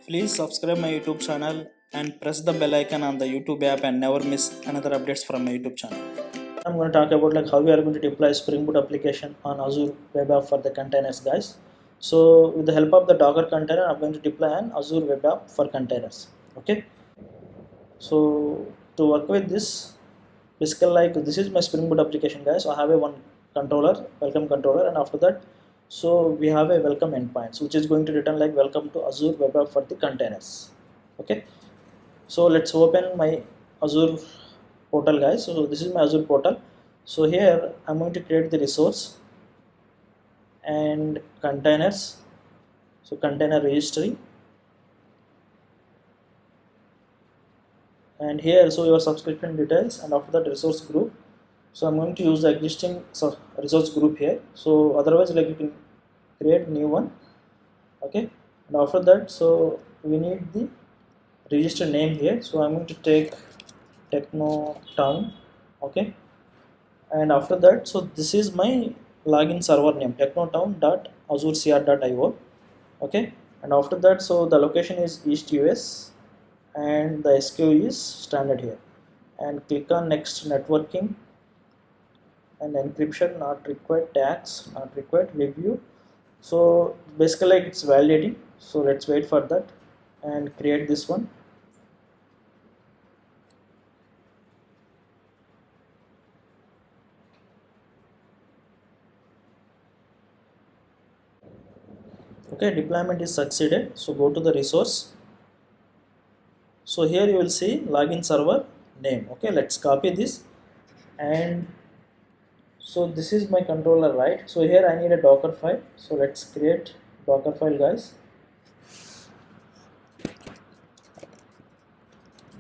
Please subscribe my YouTube channel and press the bell icon on the YouTube app and never miss another updates from my YouTube channel. I'm going to talk about like how we are going to deploy Spring Boot application on Azure Web App for the containers, guys. So with the help of the Docker container, I'm going to deploy an Azure Web App for containers. Okay. So to work with this, basically like this is my Spring Boot application, guys. So I have a one controller, welcome controller, and after that, so we have a welcome endpoints, which is going to return like welcome to Azure Web App for the containers. Okay. So let's open my Azure portal, guys. So this is my Azure portal. So here I'm going to create the resource and containers. So container registry, and here so your subscription details, and after that resource group. So I'm going to use the existing resource group here. So otherwise like you can create new one. Okay, and after that so we need the register name here. So I'm going to take Techno Town. Okay, and after that so this is my login server name, technotown.azure.cr.io. okay, and after that so the location is East US and the SKU is standard here, and click on next networking and encryption not required, tags not required, review. So basically like it's validating, so let's wait for that and create this one. Okay, deployment is succeeded. So go to the resource. So here you will see login server name. Okay, let's copy this, and so this is my controller, right? So here I need a Docker file. So let's create Docker file, guys.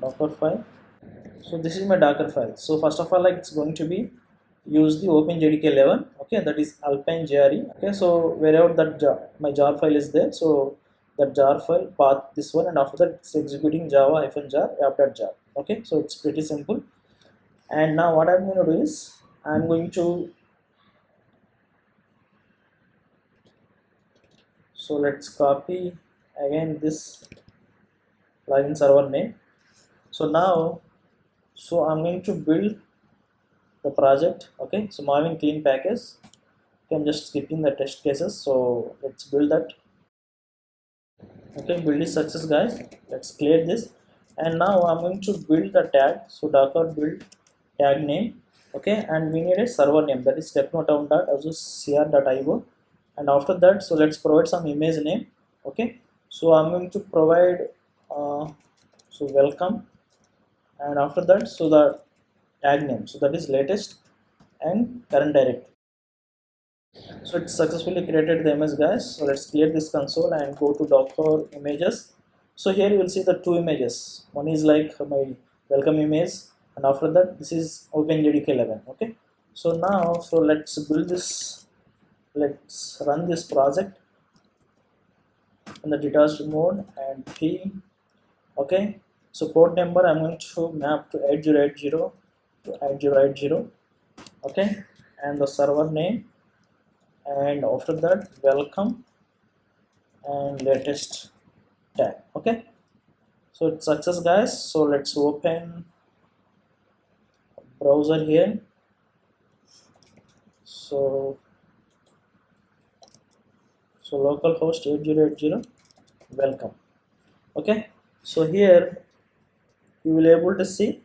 Docker file. So this is my Docker file. So first of all, like it's going to be use the OpenJDK 11. Okay, that is Alpine JRE. Okay, so wherever that my jar file is there, so that jar file path this one, and after that it's executing java-jar app.jar. Okay, so it's pretty simple. And now what I'm going to do is I'm going to, so let's copy again this login server name. So now so I'm going to build the project. Okay, so Maven clean package. Okay, I'm just skipping the test cases, so let's build that. Okay, build is success, guys. Let's clear this, and now I'm going to build the tag. So docker build tag name. Okay, and we need a server name, that is technotown.azure.cr.io, and after that so let's provide some image name. Okay, so I'm going to provide so welcome, and after that so the tag name, so that is latest and current directory. So it successfully created the image, guys. So let's clear this console and go to Docker images. So here you will see the two images. One is like my welcome image, and after that this is OpenJDK 11. Okay, so now so let's build this, let's run this project in the detached mode and P. Okay, so port number I'm going to map to 8080 to 8080. Okay, and the server name, and after that welcome and latest tag. Okay, so it's success, guys. So let's open browser here. So localhost 8080 welcome. Okay, so here you will able to see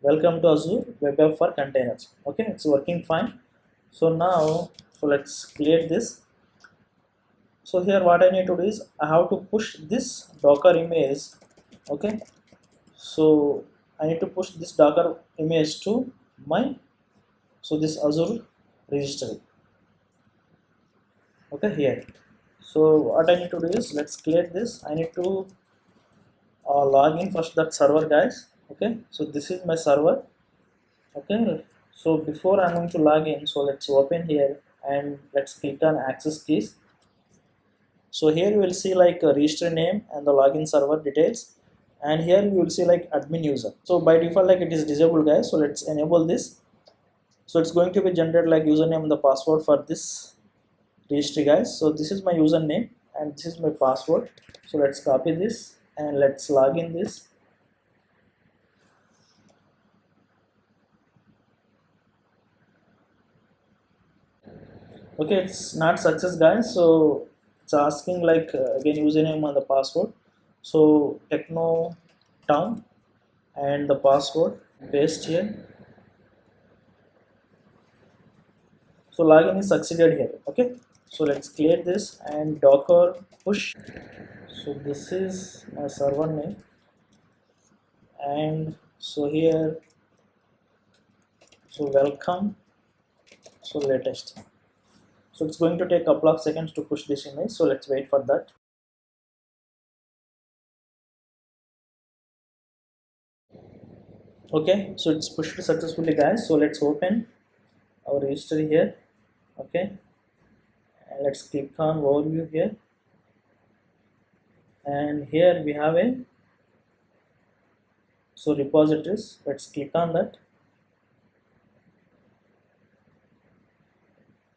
welcome to Azure Web App for containers. Okay, it's working fine. So now so let's clear this. So here what I need to do is I have to push this Docker image. Okay, so I need to push this Docker image to my, so this Azure registry. Okay, here. So what I need to do is let's clear this. I need to log in first that server, guys. Okay, so this is my server. Okay, so before I'm going to log in, so let's open here and let's click on access keys. So here you will see like a register name and the login server details, and here you will see like admin user. So by default like it is disabled, guys. So let's enable this. So it's going to be generated like username and the password for this registry guys. So this is my username and this is my password. So let's copy this and let's log in this. Okay, it's not success guys, so it's asking like again username and the password. So techno town and the password paste here. So login is succeeded here. Okay, so let's clear this and docker push. So this is my server name and so here, so welcome, so latest. So it's going to take a couple of seconds to push this image, so let's wait for that. Okay, so it's pushed successfully guys. So let's open our registry here. Okay, and let's click on overview here, and here we have a so repositories. Let's click on that.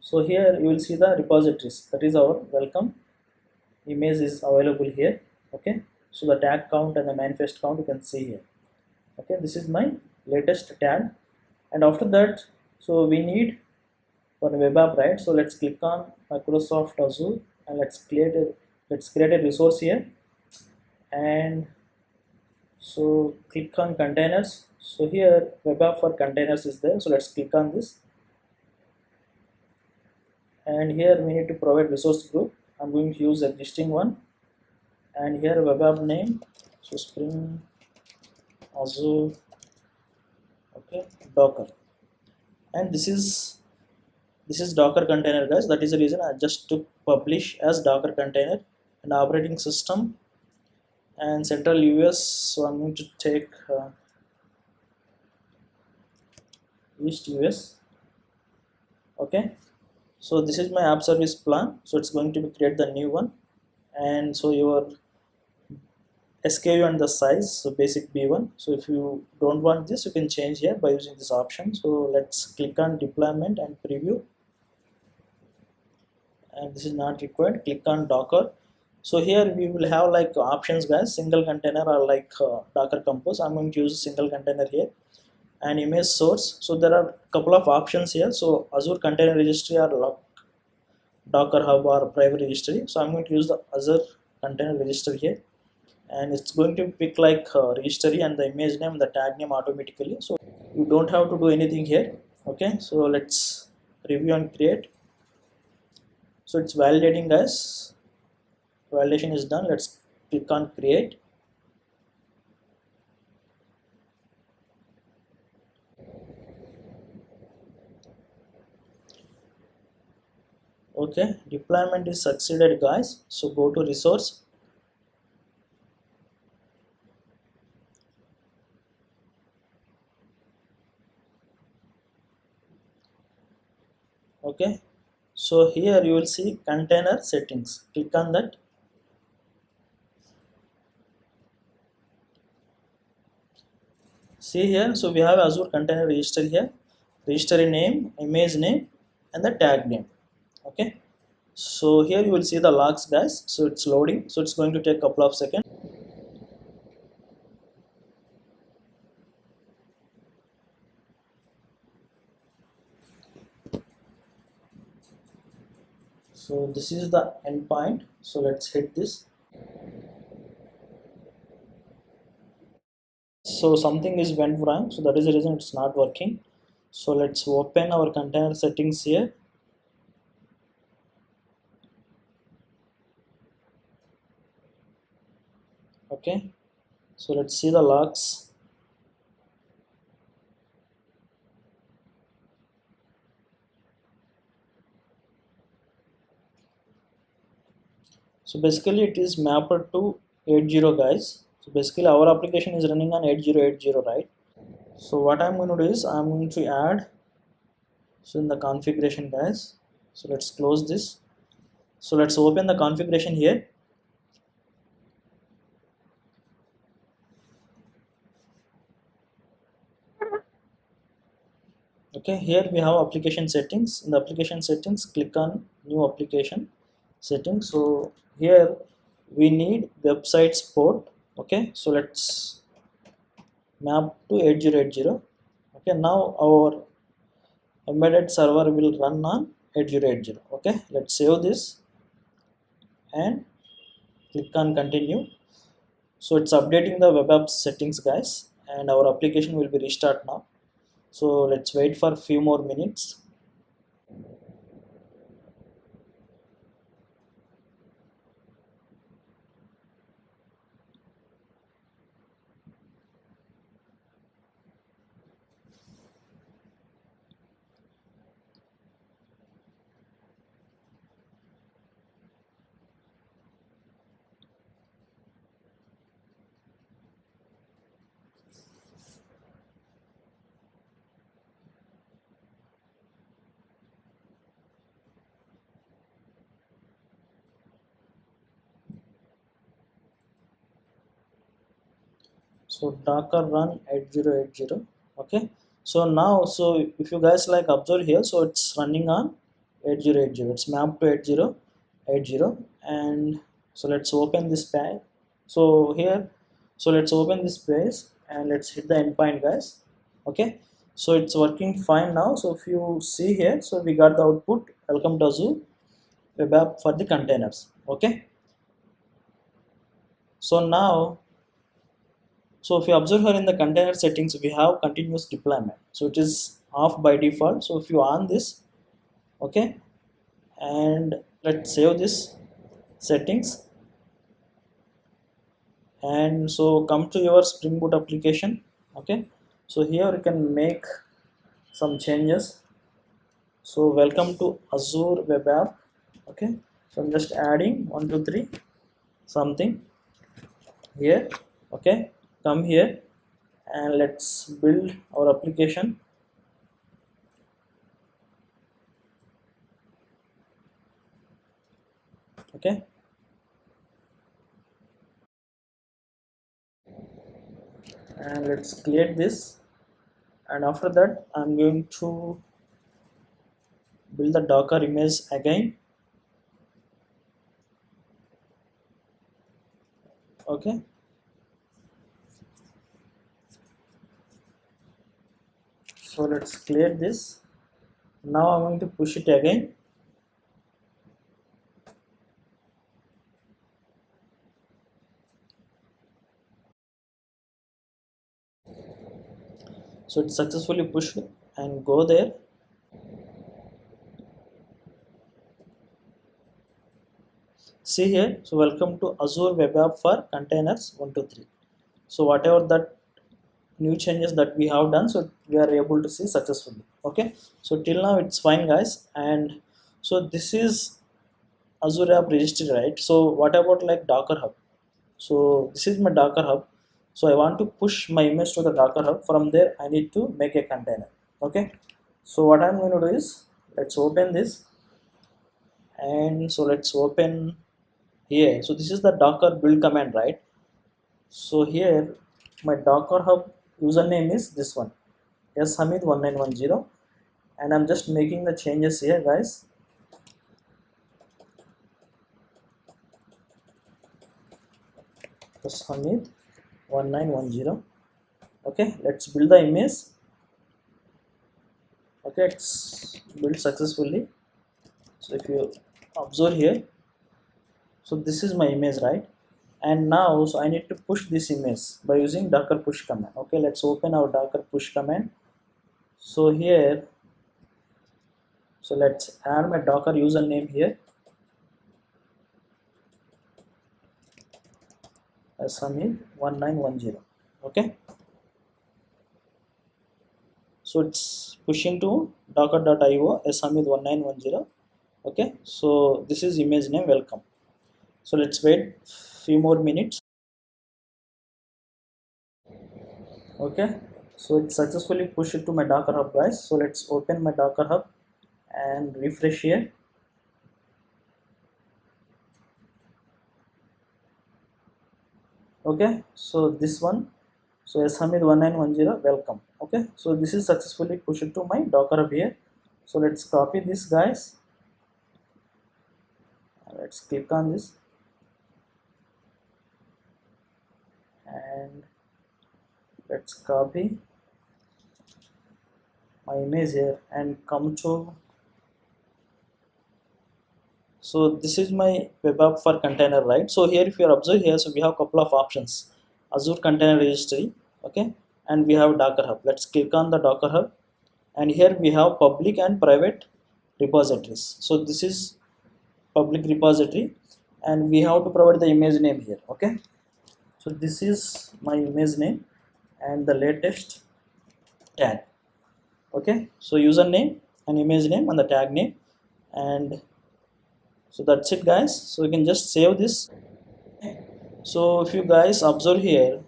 So here you will see the repositories, that is our welcome image is available here. Okay, so the tag count and the manifest count you can see here. Okay, this is my latest tag, and after that, so we need one web app, right? So let's click on Microsoft Azure and let's create a resource here, and so click on containers. So here web app for containers is there, so let's click on this, and here we need to provide resource group. I'm going to use existing one, and here web app name, so Spring Azure, okay, Docker, and this is Docker container guys. That is the reason I just took publish as Docker container, and operating system and central US. So I'm going to take East US. Okay, so this is my app service plan, so it's going to be create the new one, and so your SKU and the size, so basic B1. So if you don't want this, you can change here by using this option. So let's click on deployment and preview, and this is not required. Click on Docker. So here we will have like options guys, single container or like Docker compose. I'm going to use single container here, and image source. So there are a couple of options here. So Azure container registry or Docker hub or private registry. So I'm going to use the Azure container registry here, and it's going to pick like registry and the image name, the tag name automatically. So you don't have to do anything here. Okay, so let's review and create. So it's validating guys. Validation is done. Let's click on create. Okay, deployment is succeeded guys. So go to resource. Okay, so here you will see container settings. Click on that. See here, so we have Azure container registry here, registry name, image name, and the tag name. Okay, so here you will see the logs guys. So it's loading, so it's going to take a couple of seconds. So this is the endpoint, so let's hit this. So something is went wrong, so that is the reason it's not working. So let's open our container settings here. Okay, so let's see the logs. So basically it is mapped to 80 guys. So basically our application is running on 8080, right? So what I'm going to do is I'm going to add, so in the configuration guys, so let's close this. So let's open the configuration here. Okay, here we have application settings. In the application settings, click on new application settings. So here we need websites port. Okay, so let's map to 8080. Okay, now our embedded server will run on 8080. Okay, let's save this and click on continue. So it's updating the web app settings, guys, and our application will be restart now. So let's wait for a few more minutes. So docker run 8080. Okay, so now, so if you guys like observe here, so it's running on 8080. It's mapped to 8080. And so let's open this page. So here, so let's open this page and let's hit the endpoint, guys. Okay, so it's working fine now. So if you see here, so we got the output, welcome to Azure web app for the containers. Okay, so now, so if you observe here in the container settings, we have continuous deployment. So it is off by default. So if you on this, okay, and let's save this settings. And so come to your Spring Boot application. Okay, so here you can make some changes. So welcome to Azure web app. Okay, so I'm just adding 1 2 3 something here. Okay, come here and let's build our application. Okay, and let's create this, and after that I'm going to build the docker image again. Okay, so let's clear this. Now I'm going to push it again. So it's successfully pushed and go there. See here, so welcome to Azure web app for containers 1 2 3. So whatever that new changes that we have done, so we are able to see successfully. Okay, so till now it's fine, guys. And so this is Azure app registry, right? So what about like Docker Hub? So this is my Docker Hub. So I want to push my image to the Docker Hub. From there I need to make a container. Okay, so what I'm going to do is, let's open this, and so let's open here. So this is the Docker build command, right? So here my Docker Hub username is this one, shamid1910, and I'm just making the changes here, guys. shamid1910. Okay, let's build the image. Okay, it's built successfully. So if you observe here, so this is my image, right? And now, so I need to push this image by using docker push command. Okay, let's open our docker push command. So here, so let's add my docker username here as shamid1910. Okay, so it's pushing to docker.io as shamid1910. Okay, so this is image name, welcome. So let's wait few more minutes. Okay, so it successfully pushed it to my docker hub, guys. So let's open my docker hub and refresh here. Okay, so this one, so shamid1910, welcome. Okay, so this is successfully pushed to my Docker hub here. So let's copy this, guys. Let's click on this and let's copy my image here and come to, so this is my web app for container, right? So here if you observe here, so we have a couple of options: Azure Container Registry, okay, and we have Docker Hub. Let's click on the Docker Hub, and here we have public and private repositories. So this is public repository, and we have to provide the image name here. Okay, so this is my image name and the latest tag. Okay, so username and image name and the tag name, and so that's it, guys. So you can just save this. So if you guys observe here,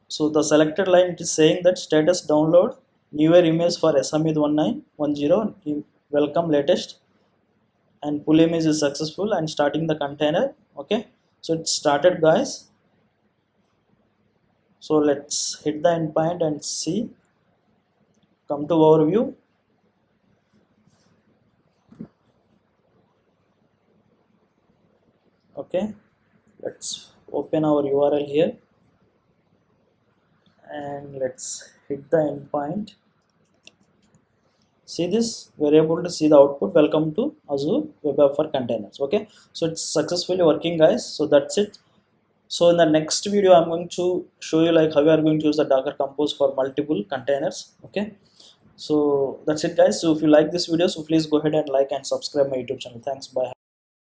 so the selected line, it is saying that status download newer image for Samid1910 welcome latest, and pull image is successful and starting the container. Okay, so it started, guys. So let's hit the endpoint and see. Come to overview. Okay, let's open our URL here and let's hit the endpoint. See this, we're able to see the output, welcome to Azure Web App for Containers. Okay, so it's successfully working, guys. So that's it. So in the next video I'm going to show you like how you are going to use the Docker Compose for multiple containers. Okay, so that's it, guys. So if you like this video, so please go ahead and like and subscribe my YouTube channel. Thanks, bye.